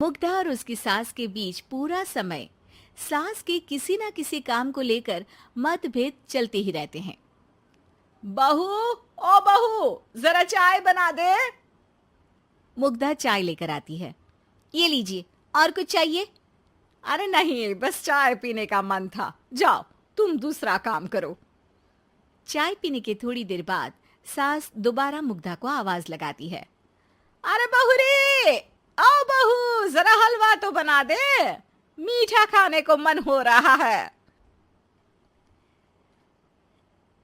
मुग्धा और उसकी सास के बीच पूरा समय सास के किसी न किसी काम को लेकर मतभेद चलते ही रहते हैं। बहू, ओ बहू, जरा चाय बना दे। मुग्धा चाय लेकर आती है। ये लीजिए, और कुछ चाहिए? अरे नहीं, बस चाय पीने का मन था। जाओ, तुम दूसरा काम करो। चाय पीने के थोड़ी देर बाद सास दोबारा मुग्धा को आवाज लगाती है। अरे बहू रे, आओ बहू, जरा हलवा तो बना दे, मीठा खाने को मन हो रहा है।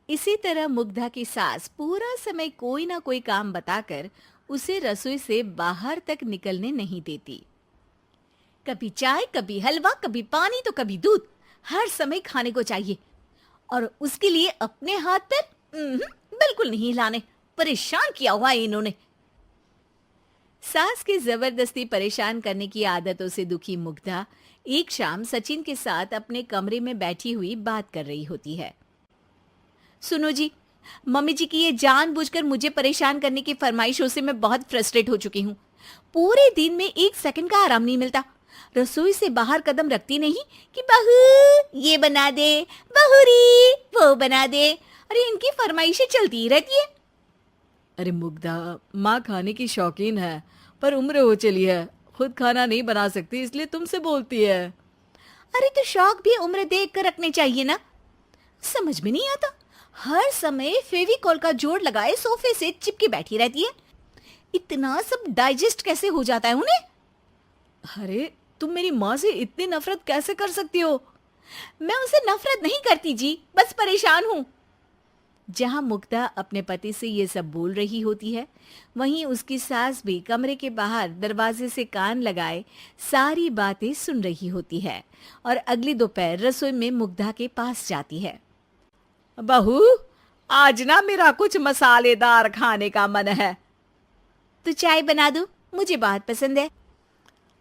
इसी तरह मुग्धा की सास पूरा समय कोई ना कोई काम बताकर उसे रसोई से बाहर तक निकलने नहीं देती। कभी चाय, कभी हलवा, कभी पानी तो कभी दूध, हर समय खाने को चाहिए और उसके लिए अपने हाथ पैर बिल्कुल नहीं हिलाने। परेशान किया हुआ है इन्होंने। सास की जबरदस्ती परेशान करने की आदतों से दुखी मुग्धा एक शाम सचिन के साथ अपने कमरे में बैठी हुई बात कर रही होती है। सुनो जी, मम्मी जी की ये जानबूझकर मुझे परेशान करने की फरमाइशों से मैं बहुत फ्रस्ट्रेट हो चुकी हूँ। पूरे दिन में एक सेकंड का आराम नहीं मिलता। रसोई से बाहर कदम रखती नहीं कि बहू ये बना दे, बहुरी वो बना दे। अरे इनकी फरमाइशें चलती ही रहती है। अरे मुग्धा, माँ खाने की शौकीन है, पर उम्र हो चली है, खुद खाना नहीं बना सकती, इसलिए तुमसे बोलती है। अरे तो शौक भी उम्र देख कर रखने चाहिए ना। समझ में नहीं आता, हर समय फेविकॉल का जोड़ लगाए सोफे से चिपकी बैठी रहती है। इतना सब डाइजेस्ट कैसे हो जाता है उन्हें? अरे तुम मेरी माँ से इतनी नफरत कैसे कर सकती हो? मैं उनसे नफरत नहीं करती जी, बस परेशान हूँ। जहां मुग्धा अपने पति से ये सब बोल रही होती है, वहीं उसकी सास भी कमरे के बाहर दरवाजे से कान लगाए सारी बातें सुन रही होती है और अगली दोपहर रसोई में मुग्धा के पास जाती है। बहू, आज ना मेरा कुछ मसालेदार खाने का मन है। तो चाय बना दूं? मुझे बहुत पसंद है।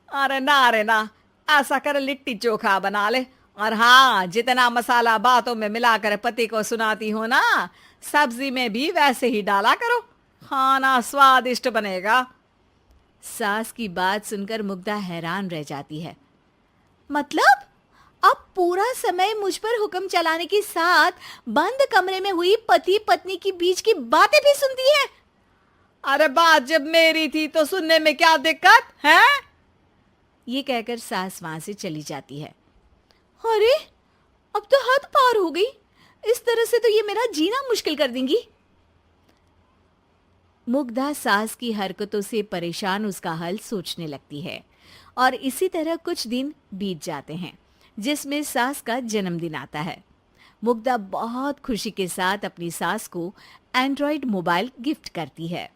अरे ना, ऐसा कर लिट्टी चोखा बना ले। और हाँ, जितना मसाला बातों में मिलाकर पति को सुनाती हो ना, सब्जी में भी वैसे ही डाला करो, खाना स्वादिष्ट बनेगा। सास की बात सुनकर मुग्धा हैरान रह जाती है। मतलब अब पूरा समय मुझ पर हुक्म चलाने के साथ बंद कमरे में हुई पति पत्नी की बीच की बातें भी सुनती है? अरे बात जब मेरी थी तो सुनने में क्या दिक्कत है? ये कहकर सास वहां से चली जाती है। अरे अब तो हद पार हो गई, इस तरह से तो ये मेरा जीना मुश्किल कर देंगी। मुग्धा सास की हरकतों से परेशान उसका हल सोचने लगती है और इसी तरह कुछ दिन बीत जाते हैं, जिसमें सास का जन्मदिन आता है। मुग्धा बहुत खुशी के साथ अपनी सास को एंड्रॉयड मोबाइल गिफ्ट करती है।